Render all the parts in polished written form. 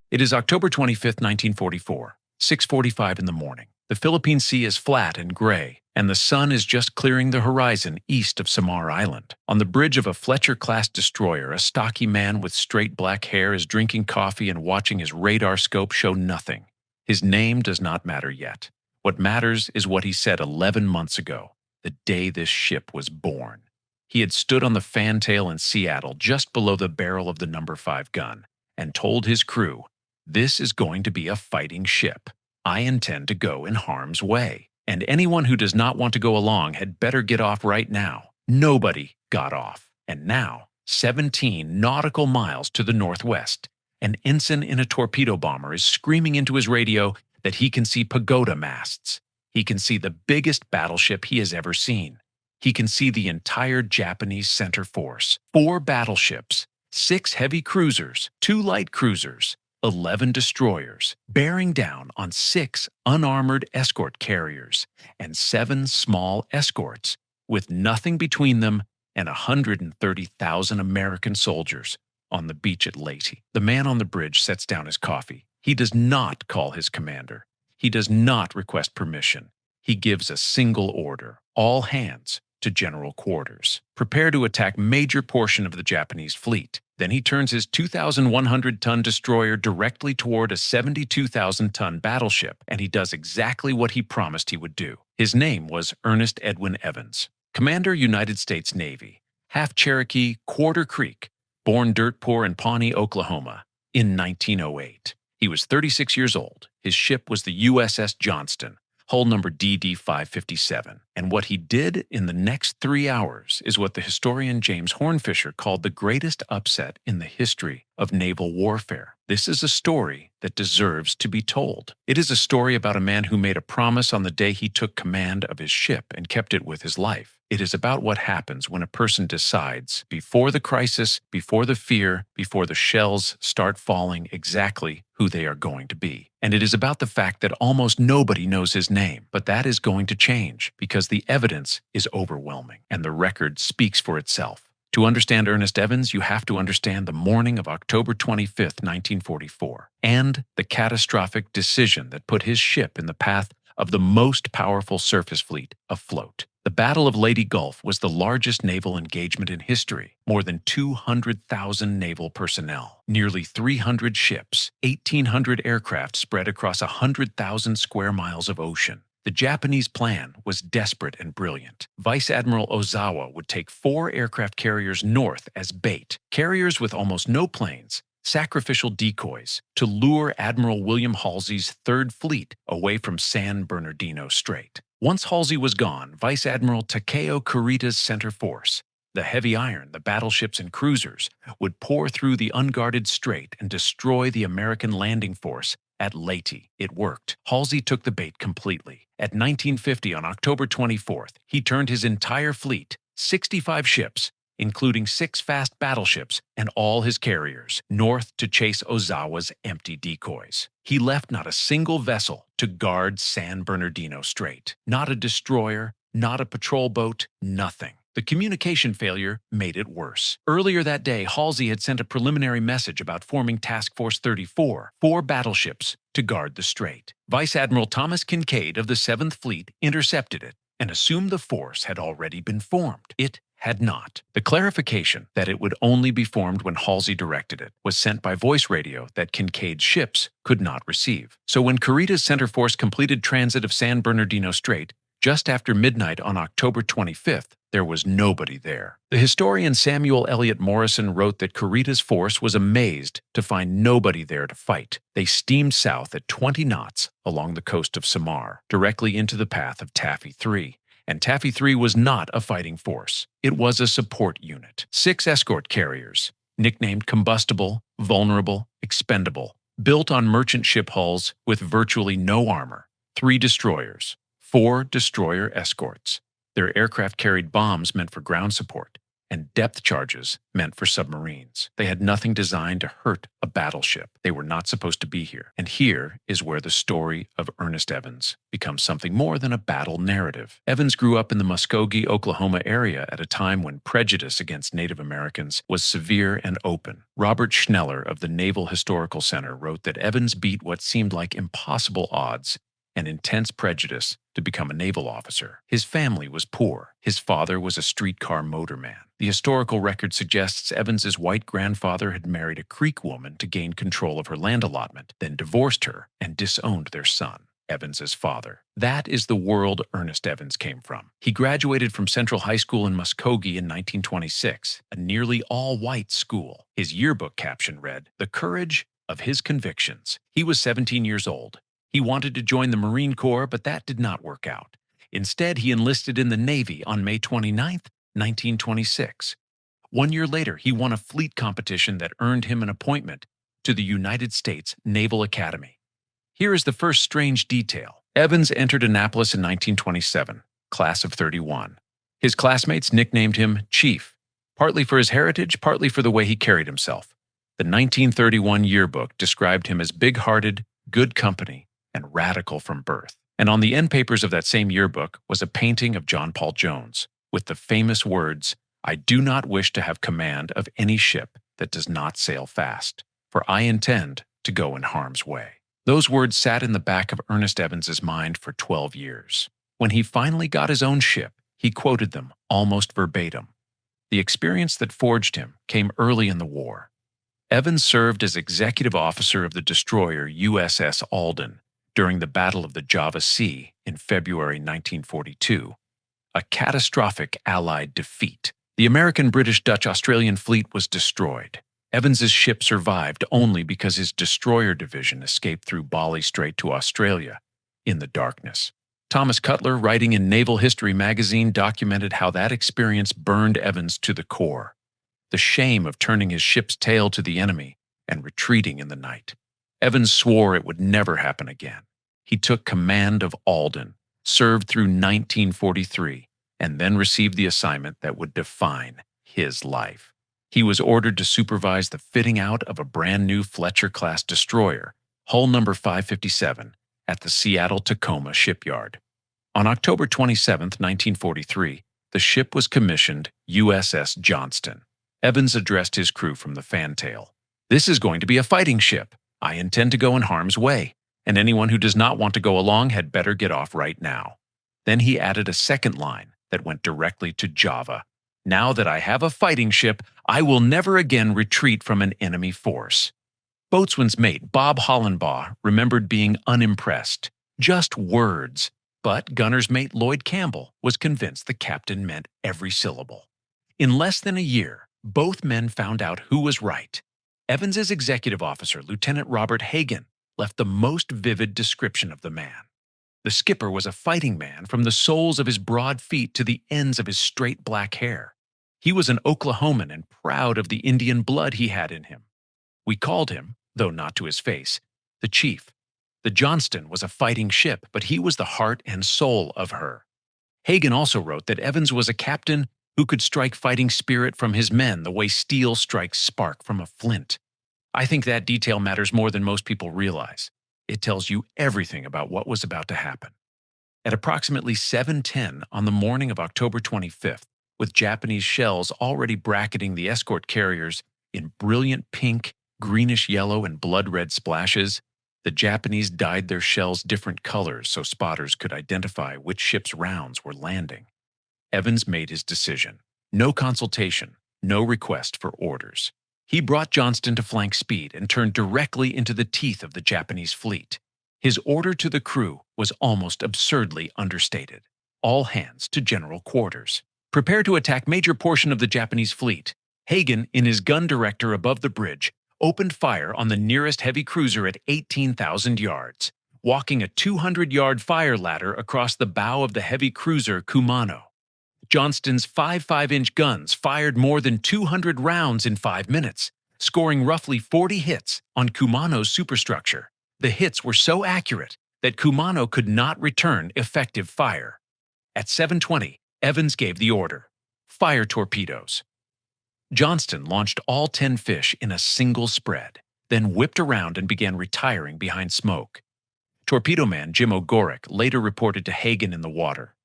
It is October 25th, 1944, 6:45 in the morning. The Philippine Sea is flat and gray, and the sun is just clearing the horizon east of Samar Island. On the bridge of a Fletcher-class destroyer, a stocky man with straight black hair is drinking coffee and watching his radar scope show nothing. His name does not matter yet. What matters is what he said 11 months ago, the day this ship was born. He had stood on the fantail in Seattle just below the barrel of the No. 5 gun and told his crew, "This is going to be a fighting ship. I intend to go in harm's way, and anyone who does not want to go along had better get off right now." Nobody got off. And now, 17 nautical miles to the northwest, an ensign in a torpedo bomber is screaming into his radio that he can see pagoda masts. He can see the biggest battleship he has ever seen. He can see the entire Japanese center force, 4 battleships, 6 heavy cruisers, 2 light cruisers, 11 destroyers, bearing down on 6 unarmored escort carriers and 7 small escorts, with nothing between them and 130,000 American soldiers on the beach at Leyte. The man on the bridge sets down his coffee. He does not call his commander. He does not request permission. He gives a single order: all hands to general quarters. Prepare to attack major portion of the Japanese fleet. Then he turns his 2,100-ton destroyer directly toward a 72,000-ton battleship, and he does exactly what he promised he would do. His name was Ernest Evans, Commander, United States Navy, half Cherokee, quarter Creek, born dirt poor in Pawnee, Oklahoma, in 1908. He was 36 years old. His ship was the USS Johnston, hull number DD-557. And what he did in the next 3 hours is what the historian James Hornfisher called the greatest upset in the history of naval warfare. This is a story that deserves to be told. It is a story about a man who made a promise on the day he took command of his ship and kept it with his life. It is about what happens when a person decides, before the crisis, before the fear, before the shells start falling, exactly who they are going to be. And it is about the fact that almost nobody knows his name, but that is going to change because the evidence is overwhelming and the record speaks for itself. To understand Ernest Evans, you have to understand the morning of October 25th, 1944, and the catastrophic decision that put his ship in the path of the most powerful surface fleet afloat. The Battle of Leyte Gulf was the largest naval engagement in history. More than 200,000 naval personnel, nearly 300 ships, 1,800 aircraft spread across 100,000 square miles of ocean. The Japanese plan was desperate and brilliant. Vice Admiral Ozawa would take 4 aircraft carriers north as bait, carriers with almost no planes, sacrificial decoys, to lure Admiral William Halsey's Third Fleet away from San Bernardino Strait. Once Halsey was gone, Vice Admiral Takeo Kurita's center force, the heavy iron, the battleships and cruisers, would pour through the unguarded strait and destroy the American landing force at Leyte. It worked. Halsey took the bait completely. At 1950, on October 24th, he turned his entire fleet, 65 ships, including 6 fast battleships and all his carriers, north to chase Ozawa's empty decoys. He left not a single vessel to guard San Bernardino Strait. Not a destroyer, not a patrol boat, nothing. The communication failure made it worse. Earlier that day, Halsey had sent a preliminary message about forming Task Force 34, 4 battleships, to guard the strait. Vice Admiral Thomas Kincaid of the 7th Fleet intercepted it and assumed the force had already been formed. It had not. The clarification that it would only be formed when Halsey directed it was sent by voice radio that Kincaid's ships could not receive. So when Kurita's center force completed transit of San Bernardino Strait, just after midnight on October 25th, there was nobody there. The historian Samuel Eliot Morrison wrote that Kurita's force was amazed to find nobody there to fight. They steamed south at 20 knots along the coast of Samar, directly into the path of Taffy 3. And Taffy 3 was not a fighting force. It was a support unit. 6 escort carriers, nicknamed combustible, vulnerable, expendable, built on merchant ship hulls with virtually no armor. 3 destroyers, 4 destroyer escorts. Their aircraft carried bombs meant for ground support. and depth charges meant for submarines. They had nothing designed to hurt a battleship. They were not supposed to be here. And here is where the story of Ernest Evans becomes something more than a battle narrative. Evans grew up in the Muskogee, Oklahoma area at a time when prejudice against Native Americans was severe and open. Robert Schneller of the Naval Historical Center wrote that Evans beat what seemed like impossible odds and intense prejudice to become a naval officer. His family was poor. His father was a streetcar motorman. The historical record suggests Evans's white grandfather had married a Creek woman to gain control of her land allotment, then divorced her and disowned their son, Evans's father. That is the world Ernest Evans came from. He graduated from Central High School in Muskogee in 1926, a nearly all-white school. His yearbook caption read, "The courage of his convictions." He was 17 years old. He wanted to join the Marine Corps, but that did not work out. Instead, he enlisted in the Navy on May 29, 1926. 1 year later, he won a fleet competition that earned him an appointment to the United States Naval Academy. Here is the first strange detail. Evans entered Annapolis in 1927, class of 31. His classmates nicknamed him Chief, partly for his heritage, partly for the way he carried himself. The 1931 yearbook described him as big-hearted, good company, and radical from birth. And on the end papers of that same yearbook was a painting of John Paul Jones with the famous words, "I do not wish to have command of any ship that does not sail fast, for I intend to go in harm's way." Those words sat in the back of Ernest Evans's mind for 12 years. When he finally got his own ship, he quoted them almost verbatim. The experience that forged him came early in the war. Evans served as executive officer of the destroyer USS Alden during the Battle of the Java Sea in February 1942, a catastrophic Allied defeat. The American, British, Dutch, Australian fleet was destroyed. Evans's ship survived only because his destroyer division escaped through Bali Strait to Australia in the darkness. Thomas Cutler, writing in Naval History magazine, documented how that experience burned Evans to the core. The shame of turning his ship's tail to the enemy and retreating in the night. Evans swore it would never happen again. He took command of Alden, served through 1943, and then received the assignment that would define his life. He was ordered to supervise the fitting out of a brand-new Fletcher-class destroyer, hull number 557, at the Seattle-Tacoma shipyard. On October 27, 1943, the ship was commissioned USS Johnston. Evans addressed his crew from the fantail. "This is going to be a fighting ship. I intend to go in harm's way, and anyone who does not want to go along had better get off right now." Then he added a second line that went directly to Java. "Now that I have a fighting ship, I will never again retreat from an enemy force." Boatswain's mate Bob Hollenbaugh remembered being unimpressed. Just words. But gunner's mate Lloyd Campbell was convinced the captain meant every syllable. In less than a year, both men found out who was right. Evans's executive officer, Lieutenant Robert Hagen, left the most vivid description of the man. The skipper was a fighting man from the soles of his broad feet to the ends of his straight black hair. He was an Oklahoman and proud of the Indian blood he had in him. We called him, though not to his face, the Chief. The Johnston was a fighting ship, but he was the heart and soul of her. Hagen also wrote that Evans was a captain who could strike fighting spirit from his men the way steel strikes spark from a flint. I think that detail matters more than most people realize. It tells you everything about what was about to happen. At approximately 7:10 on the morning of October 25th, with Japanese shells already bracketing the escort carriers in brilliant pink, greenish yellow, and blood-red splashes, the Japanese dyed their shells different colors so spotters could identify which ship's rounds were landing. Evans made his decision. No consultation, no request for orders. He brought Johnston to flank speed and turned directly into the teeth of the Japanese fleet. His order to the crew was almost absurdly understated. All hands to general quarters. Prepare to attack major portion of the Japanese fleet. Hagen, in his gun director above the bridge, opened fire on the nearest heavy cruiser at 18,000 yards, walking a 200-yard fire ladder across the bow of the heavy cruiser Kumano. Johnston's 5.5-inch guns fired more than 200 rounds in 5 minutes, scoring roughly 40 hits on Kumano's superstructure. The hits were so accurate that Kumano could not return effective fire. At 7:20, Evans gave the order: "Fire torpedoes." Johnston launched all 10 fish in a single spread, then whipped around and began retiring behind smoke. Torpedo man Jim O'Gorick later reported to Hagen in the water,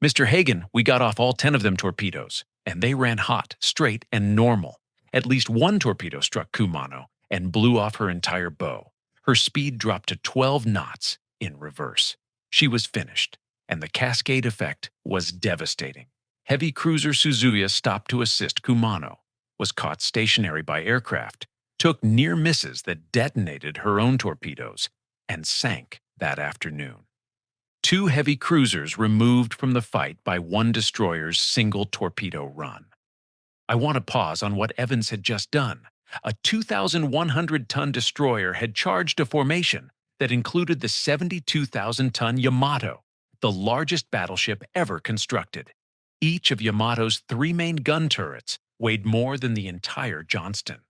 "Mr. Hagen, we got off all 10 of them torpedoes, and they ran hot, straight, and normal. At least one torpedo struck Kumano and blew off her entire bow. Her speed dropped to 12 knots in reverse. She was finished, and the cascade effect was devastating. Heavy cruiser Suzuya stopped to assist Kumano, was caught stationary by aircraft, took near misses that detonated her own torpedoes, and sank that afternoon. Two heavy cruisers removed from the fight by one destroyer's single torpedo run." I want to pause on what Evans had just done. A 2,100-ton destroyer had charged a formation that included the 72,000-ton Yamato, the largest battleship ever constructed. Each of Yamato's three main gun turrets weighed more than the entire Johnston.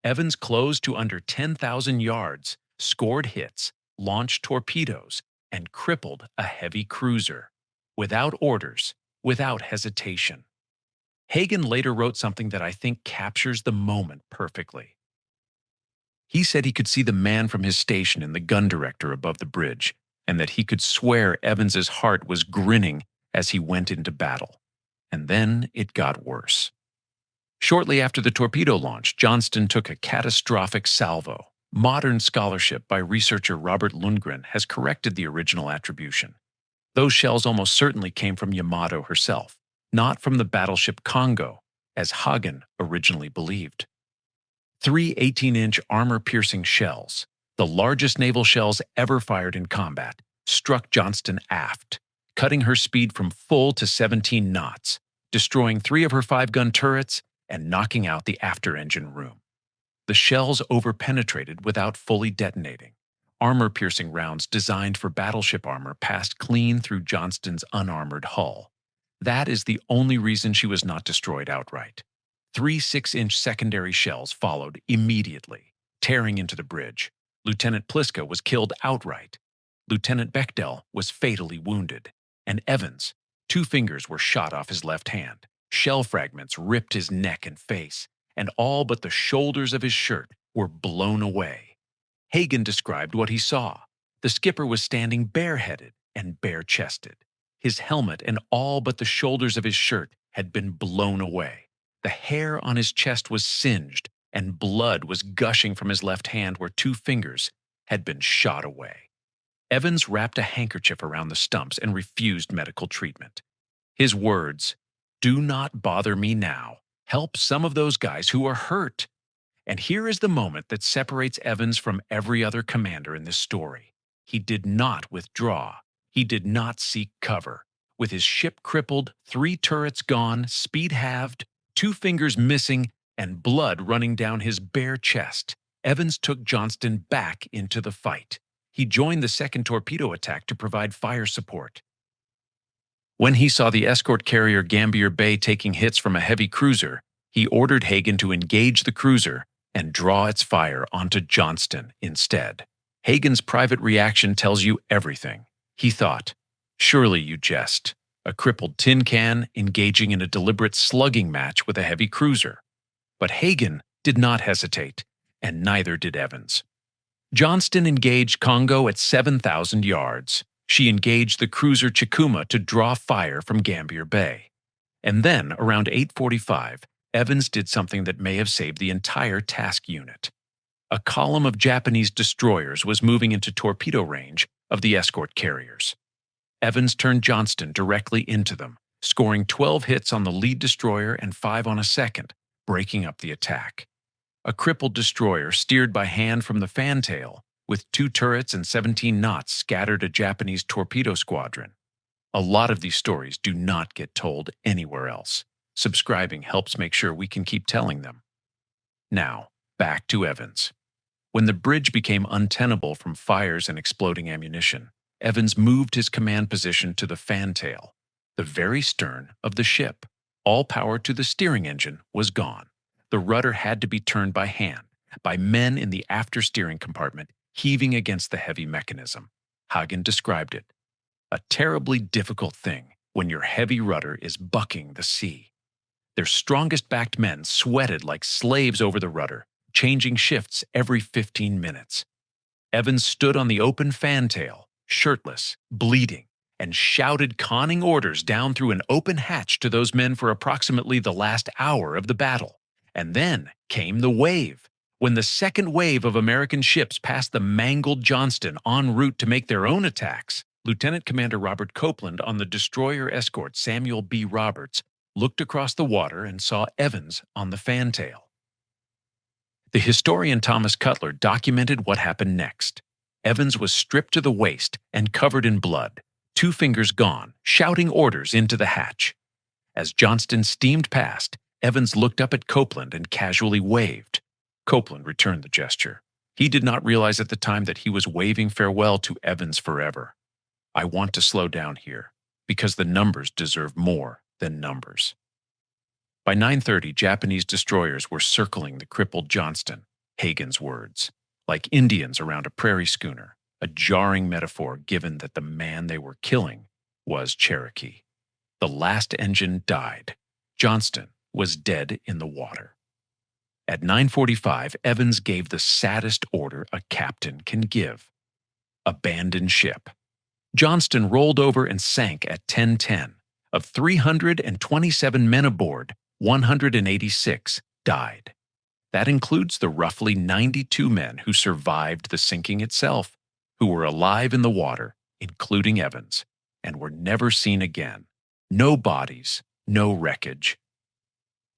Evans closed to under 10,000 yards, scored hits, launched torpedoes, and crippled a heavy cruiser, without orders, without hesitation. Hagen later wrote something that I think captures the moment perfectly. He said he could see the man from his station in the gun director above the bridge, and that he could swear Evans's heart was grinning as he went into battle. And then it got worse. Shortly after the torpedo launch, Johnston took a catastrophic salvo. Modern scholarship by researcher Robert Lundgren has corrected the original attribution. Those shells almost certainly came from Yamato herself, not from the battleship Congo, as Hagen originally believed. Three 18-inch armor-piercing shells, the largest naval shells ever fired in combat, struck Johnston aft, cutting her speed from full to 17 knots, destroying 3 of her 5-gun turrets and knocking out the after-engine room. The shells overpenetrated without fully detonating. Armor-piercing rounds designed for battleship armor passed clean through Johnston's unarmored hull. That is the only reason she was not destroyed outright. 3 6-inch secondary shells followed immediately, tearing into the bridge. Lieutenant Pliska was killed outright. Lieutenant Bechdel was fatally wounded. And Evans, 2 fingers were shot off his left hand. Shell fragments ripped his neck and face, and all but the shoulders of his shirt were blown away. Hagen described what he saw. The skipper was standing bareheaded and bare-chested. His helmet and all but the shoulders of his shirt had been blown away. The hair on his chest was singed, and blood was gushing from his left hand where 2 fingers had been shot away. Evans wrapped a handkerchief around the stumps and refused medical treatment. His words, "Do not bother me now. Help some of those guys who are hurt." And here is the moment that separates Evans from every other commander in this story. He did not withdraw. He did not seek cover. With his ship crippled, 3 turrets gone, speed halved, 2 fingers missing, and blood running down his bare chest, Evans took Johnston back into the fight. He joined the second torpedo attack to provide fire support. When he saw the escort carrier Gambier Bay taking hits from a heavy cruiser, he ordered Hagen to engage the cruiser and draw its fire onto Johnston instead. Hagen's private reaction tells you everything. He thought, "Surely you jest. A crippled tin can engaging in a deliberate slugging match with a heavy cruiser." But Hagen did not hesitate, and neither did Evans. Johnston engaged Congo at 7,000 yards. She engaged the cruiser Chikuma to draw fire from Gambier Bay. And then, around 8:45, Evans did something that may have saved the entire task unit. A column of Japanese destroyers was moving into torpedo range of the escort carriers. Evans turned Johnston directly into them, scoring 12 hits on the lead destroyer and 5 on a second, breaking up the attack. A crippled destroyer steered by hand from the fantail, with 2 turrets and 17 knots, scattered a Japanese torpedo squadron. A lot of these stories do not get told anywhere else. Subscribing helps make sure we can keep telling them. Now, back to Evans. When the bridge became untenable from fires and exploding ammunition, Evans moved his command position to the fantail, the very stern of the ship. All power to the steering engine was gone. The rudder had to be turned by hand, by men in the after steering compartment heaving against the heavy mechanism. Hagen described it. A terribly difficult thing when your heavy rudder is bucking the sea. Their strongest-backed men sweated like slaves over the rudder, changing shifts every 15 minutes. Evans stood on the open fantail, shirtless, bleeding, and shouted conning orders down through an open hatch to those men for approximately the last hour of the battle. And then came the wave. When the second wave of American ships passed the mangled Johnston en route to make their own attacks, Lieutenant Commander Robert Copeland on the destroyer escort Samuel B. Roberts looked across the water and saw Evans on the fantail. The historian Thomas Cutler documented what happened next. Evans was stripped to the waist and covered in blood, 2 fingers gone, shouting orders into the hatch. As Johnston steamed past, Evans looked up at Copeland and casually waved. Copeland returned the gesture. He did not realize at the time that he was waving farewell to Evans forever. I want to slow down here, because the numbers deserve more than numbers. By 9:30, Japanese destroyers were circling the crippled Johnston, Hagen's words, like Indians around a prairie schooner, a jarring metaphor given that the man they were killing was Cherokee. The last engine died. Johnston was dead in the water. At 9:45, Evans gave the saddest order a captain can give. Abandon ship. Johnston rolled over and sank at 10:10. Of 327 men aboard, 186 died. That includes the roughly 92 men who survived the sinking itself, who were alive in the water, including Evans, and were never seen again. No bodies, no wreckage.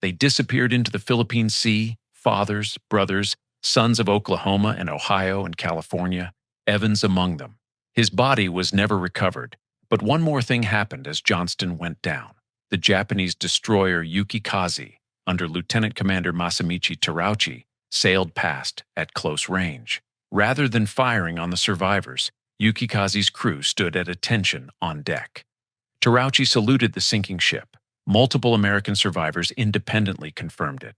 They disappeared into the Philippine Sea, fathers, brothers, sons of Oklahoma and Ohio and California, Evans among them. His body was never recovered, but one more thing happened as Johnston went down. The Japanese destroyer Yukikaze, under Lieutenant Commander Masamichi Terauchi, sailed past at close range. Rather than firing on the survivors, Yukikaze's crew stood at attention on deck. Terauchi saluted the sinking ship. Multiple American survivors independently confirmed it.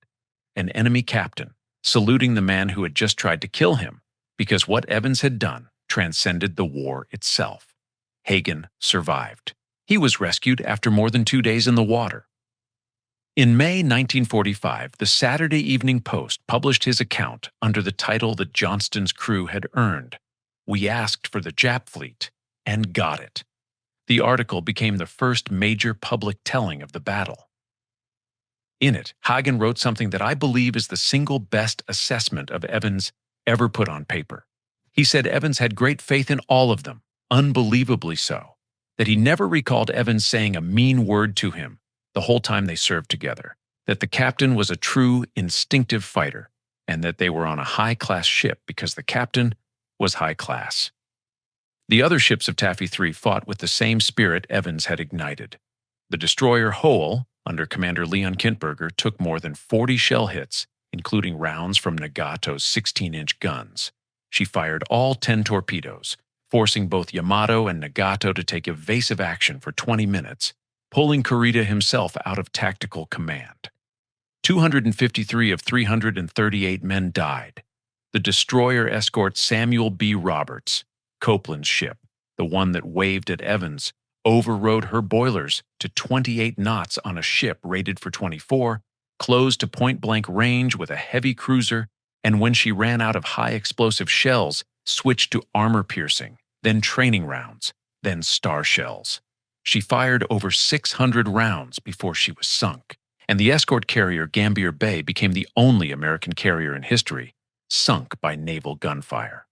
An enemy captain, saluting the man who had just tried to kill him, because what Evans had done transcended the war itself. Hagen survived. He was rescued after more than 2 days in the water. In May 1945, the Saturday Evening Post published his account under the title that Johnston's crew had earned. We asked for the Jap fleet, and got it. The article became the first major public telling of the battle. In it, Hagen wrote something that I believe is the single best assessment of Evans ever put on paper. He said Evans had great faith in all of them, unbelievably so, that he never recalled Evans saying a mean word to him the whole time they served together, that the captain was a true, instinctive fighter, and that they were on a high-class ship because the captain was high class. The other ships of Taffy III fought with the same spirit Evans had ignited. The destroyer Hoel, under Commander Leon Kintberger, took more than 40 shell hits, including rounds from Nagato's 16-inch guns. She fired all 10 torpedoes, forcing both Yamato and Nagato to take evasive action for 20 minutes, pulling Kurita himself out of tactical command. 253 of 338 men died. The destroyer escort Samuel B. Roberts, Copeland's ship, the one that waved at Evans, overrode her boilers to 28 knots on a ship rated for 24, closed to point-blank range with a heavy cruiser, and when she ran out of high-explosive shells, switched to armor-piercing, then training rounds, then star shells. She fired over 600 rounds before she was sunk, and the escort carrier Gambier Bay became the only American carrier in history sunk by naval gunfire.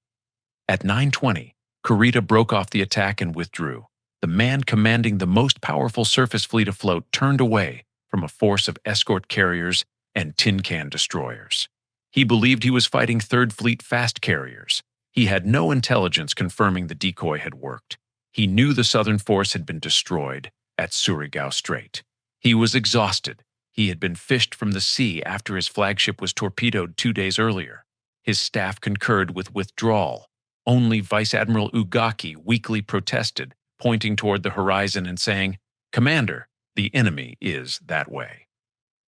At 9:20, Kurita broke off the attack and withdrew. The man commanding the most powerful surface fleet afloat turned away from a force of escort carriers and tin can destroyers. He believed he was fighting Third Fleet fast carriers. He had no intelligence confirming the decoy had worked. He knew the Southern force had been destroyed at Surigao Strait. He was exhausted. He had been fished from the sea after his flagship was torpedoed 2 days earlier. His staff concurred with withdrawal. Only Vice Admiral Ugaki weakly protested, pointing toward the horizon and saying, "Commander, the enemy is that way."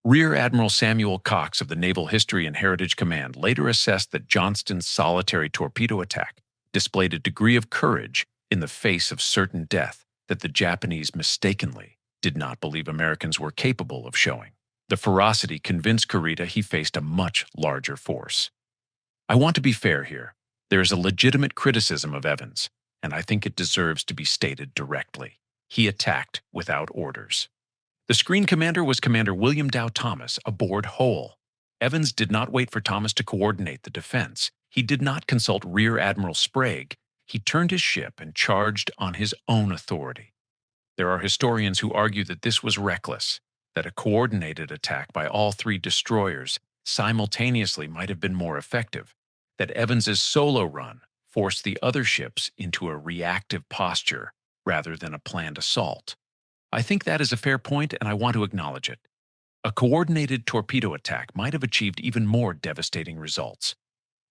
Rear Admiral Samuel Cox of the Naval History and Heritage Command later assessed that Johnston's solitary torpedo attack displayed a degree of courage in the face of certain death that the Japanese mistakenly did not believe Americans were capable of showing. The ferocity convinced Kurita he faced a much larger force. I want to be fair here. There is a legitimate criticism of Evans, and I think it deserves to be stated directly. He attacked without orders. The screen commander was Commander William Dow Thomas aboard Hull. Evans did not wait for Thomas to coordinate the defense. He did not consult Rear Admiral Sprague. He turned his ship and charged on his own authority. There are historians who argue that this was reckless, that a coordinated attack by all three destroyers simultaneously might have been more effective, that Evans's solo run forced the other ships into a reactive posture rather than a planned assault. I think that is a fair point, and I want to acknowledge it. A coordinated torpedo attack might have achieved even more devastating results.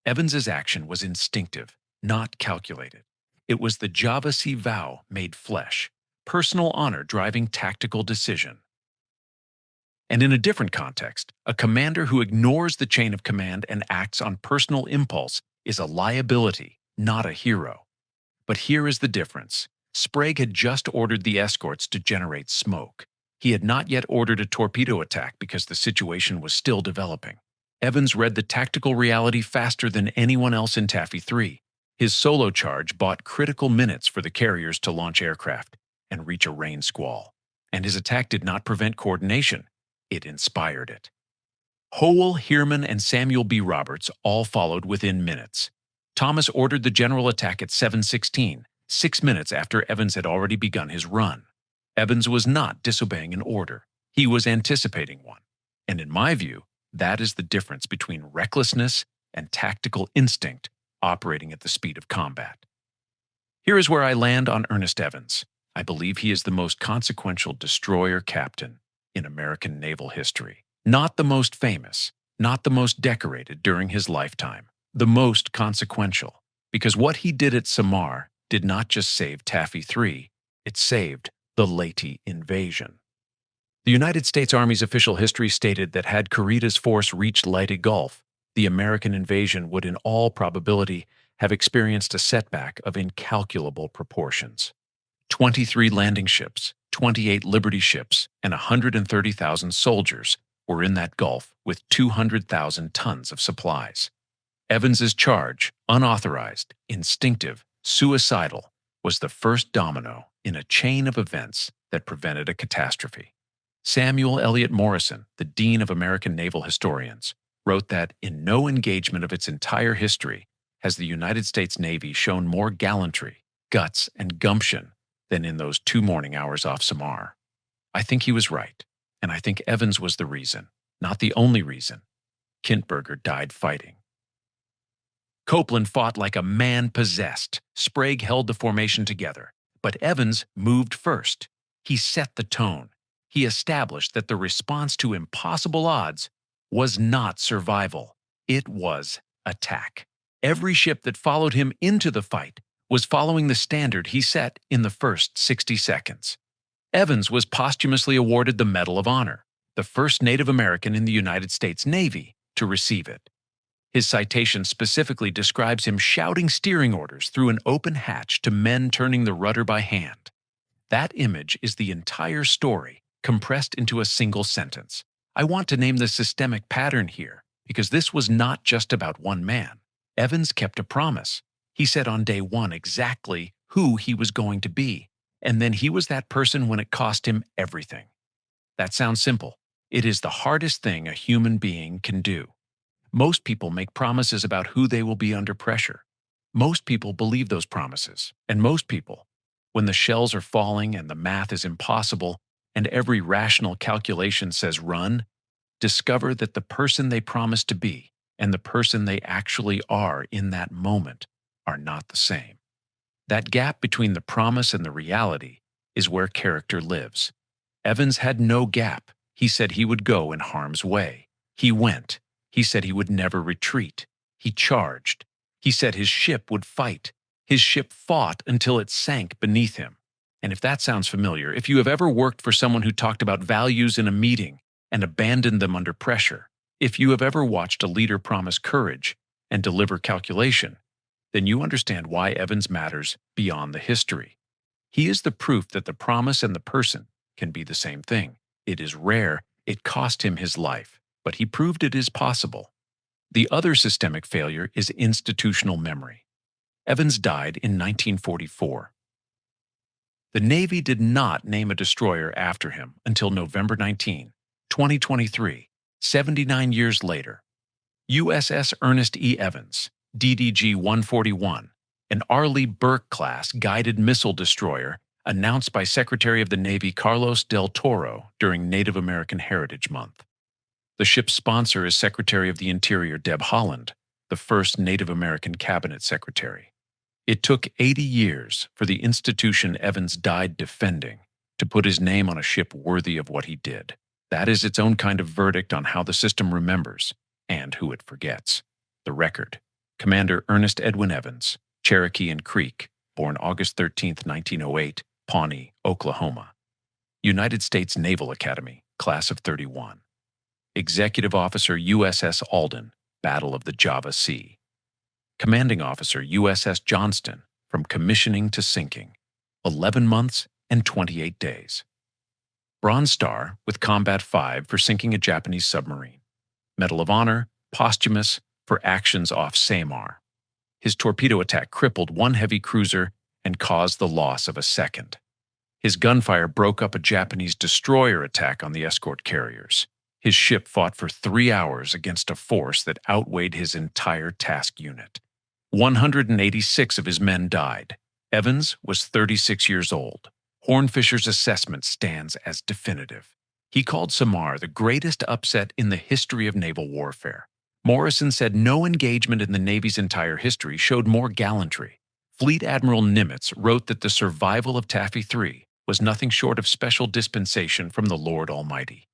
Evans's action was instinctive, not calculated. It was the Java Sea vow made flesh, personal honor driving tactical decision. And in a different context, a commander who ignores the chain of command and acts on personal impulse is a liability, not a hero. But here is the difference. Sprague had just ordered the escorts to generate smoke. He had not yet ordered a torpedo attack because the situation was still developing. Evans read the tactical reality faster than anyone else in Taffy 3. His solo charge bought critical minutes for the carriers to launch aircraft and reach a rain squall. And his attack did not prevent coordination. It inspired it. Howell, Heerman, and Samuel B. Roberts all followed within minutes. Thomas ordered the general attack at 7:16, 6 minutes after Evans had already begun his run. Evans was not disobeying an order. He was anticipating one. And in my view, that is the difference between recklessness and tactical instinct operating at the speed of combat. Here is where I land on Ernest Evans. I believe he is the most consequential destroyer captain in American naval history. Not the most famous, not the most decorated during his lifetime, the most consequential. Because what he did at Samar did not just save Taffy 3, it saved the Leyte invasion. The United States Army's official history stated that had Kurita's force reached Leyte Gulf, the American invasion would in all probability have experienced a setback of incalculable proportions. 23 landing ships, 28 Liberty ships, and 130,000 soldiers were in that Gulf with 200,000 tons of supplies. Evans's charge, unauthorized, instinctive, suicidal, was the first domino in a chain of events that prevented a catastrophe. Samuel Eliot Morison, the Dean of American Naval Historians, wrote that in no engagement of its entire history has the United States Navy shown more gallantry, guts, and gumption than in those 2 morning hours off Samar. I think he was right, and I think Evans was the reason, not the only reason, Kintberger died fighting. Copeland fought like a man possessed. Sprague held the formation together, but Evans moved first. He set the tone. He established that the response to impossible odds was not survival. It was attack. Every ship that followed him into the fight was following the standard he set in the first 60 seconds. Evans was posthumously awarded the Medal of Honor, the first Native American in the United States Navy to receive it. His citation specifically describes him shouting steering orders through an open hatch to men turning the rudder by hand. That image is the entire story, compressed into a single sentence. I want to name the systemic pattern here, because this was not just about one man. Evans kept a promise. He said on day 1 exactly who he was going to be, and then he was that person when it cost him everything. That sounds simple. It is the hardest thing a human being can do. Most people make promises about who they will be under pressure. Most people believe those promises, and most people, when the shells are falling and the math is impossible and every rational calculation says run, discover that the person they promised to be and the person they actually are in that moment are not the same. That gap between the promise and the reality is where character lives. Evans had no gap. He said he would go in harm's way. He went. He said he would never retreat. He charged. He said his ship would fight. His ship fought until it sank beneath him. And if that sounds familiar, if you have ever worked for someone who talked about values in a meeting and abandoned them under pressure, if you have ever watched a leader promise courage and deliver calculation, then you understand why Evans matters beyond the history. He is the proof that the promise and the person can be the same thing. It is rare, It cost him his life, but he proved it is possible. The other systemic failure is institutional memory. Evans died in 1944. The Navy did not name a destroyer after him until November 19, 2023, 79 years later. USS Ernest E. Evans, DDG-141, an Arleigh Burke-class guided missile destroyer announced by Secretary of the Navy Carlos del Toro during Native American Heritage Month. The ship's sponsor is Secretary of the Interior Deb Haaland, the first Native American cabinet secretary. It took 80 years for the institution Evans died defending to put his name on a ship worthy of what he did. That is its own kind of verdict on how the system remembers and who it forgets. The record. Commander Ernest Edwin Evans, Cherokee and Creek, born August 13, 1908, Pawnee, Oklahoma. United States Naval Academy, Class of 31. Executive Officer USS Alden, Battle of the Java Sea. Commanding Officer USS Johnston, from commissioning to sinking, 11 months and 28 days. Bronze Star with Combat 5 for sinking a Japanese submarine. Medal of Honor, posthumous, for actions off Samar. His torpedo attack crippled one heavy cruiser and caused the loss of a second. His gunfire broke up a Japanese destroyer attack on the escort carriers. His ship fought for 3 hours against a force that outweighed his entire task unit. 186 of his men died. Evans was 36 years old. Hornfisher's assessment stands as definitive. He called Samar the greatest upset in the history of naval warfare. Morrison said no engagement in the Navy's entire history showed more gallantry. Fleet Admiral Nimitz wrote that the survival of Taffy 3 was nothing short of special dispensation from the Lord Almighty.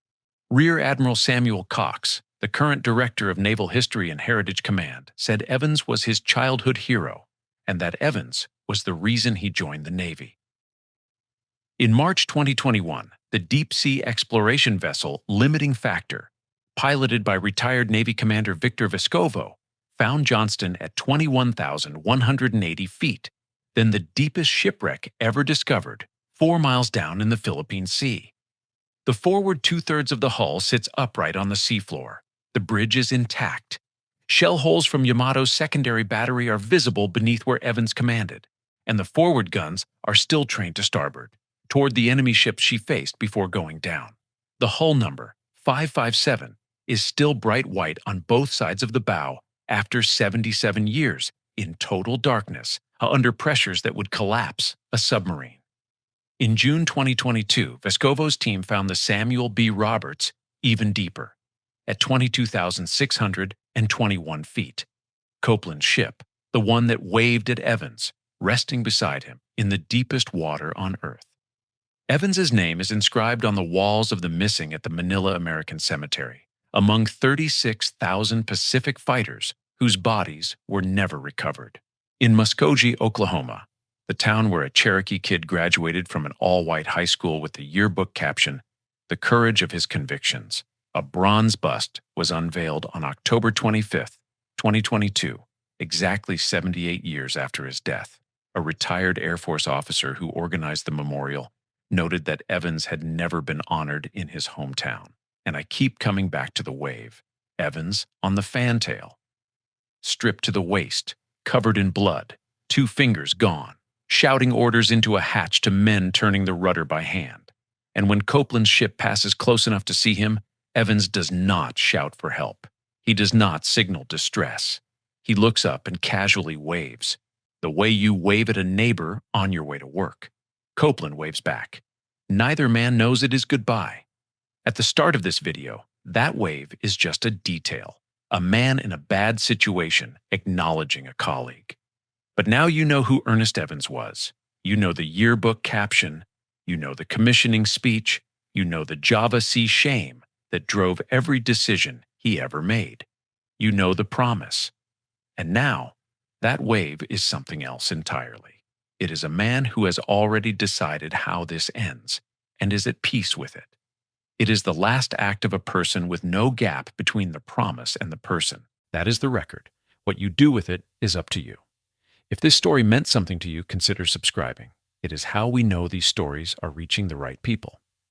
Rear Admiral Samuel Cox, the current director of Naval History and Heritage Command, said Evans was his childhood hero, and that Evans was the reason he joined the Navy. In March 2021, the deep-sea exploration vessel Limiting Factor, piloted by retired Navy Commander Victor Vescovo, found Johnston at 21,180 feet, then the deepest shipwreck ever discovered, 4 miles down in the Philippine Sea. The forward two-thirds of the hull sits upright on the seafloor. The bridge is intact. Shell holes from Yamato's secondary battery are visible beneath where Evans commanded, and the forward guns are still trained to starboard, toward the enemy ship she faced before going down. The hull number, 557, is still bright white on both sides of the bow after 77 years in total darkness, under pressures that would collapse a submarine. In June 2022, Vescovo's team found the Samuel B. Roberts even deeper, at 22,621 feet. Copeland's ship, the one that waved at Evans, resting beside him in the deepest water on Earth. Evans's name is inscribed on the walls of the missing at the Manila American Cemetery, among 36,000 Pacific fighters whose bodies were never recovered. In Muskogee, Oklahoma, the town where a Cherokee kid graduated from an all-white high school with the yearbook caption, "The Courage of His Convictions," a bronze bust was unveiled on October 25, 2022, exactly 78 years after his death. A retired Air Force officer who organized the memorial noted that Evans had never been honored in his hometown. And I keep coming back to the wave. Evans on the fantail. Stripped to the waist, covered in blood, 2 fingers gone, shouting orders into a hatch to men turning the rudder by hand. And when Copeland's ship passes close enough to see him, Evans does not shout for help. He does not signal distress. He looks up and casually waves, the way you wave at a neighbor on your way to work. Copeland waves back. Neither man knows it is goodbye. At the start of this video, that wave is just a detail, a man in a bad situation acknowledging a colleague. But now you know who Ernest Evans was. You know the yearbook caption, you know the commissioning speech, you know the Java Sea shame that drove every decision he ever made. You know the promise. And now, that wave is something else entirely. It is a man who has already decided how this ends and is at peace with it. It is the last act of a person with no gap between the promise and the person. That is the record. What you do with it is up to you. If this story meant something to you, consider subscribing. It is how we know these stories are reaching the right people.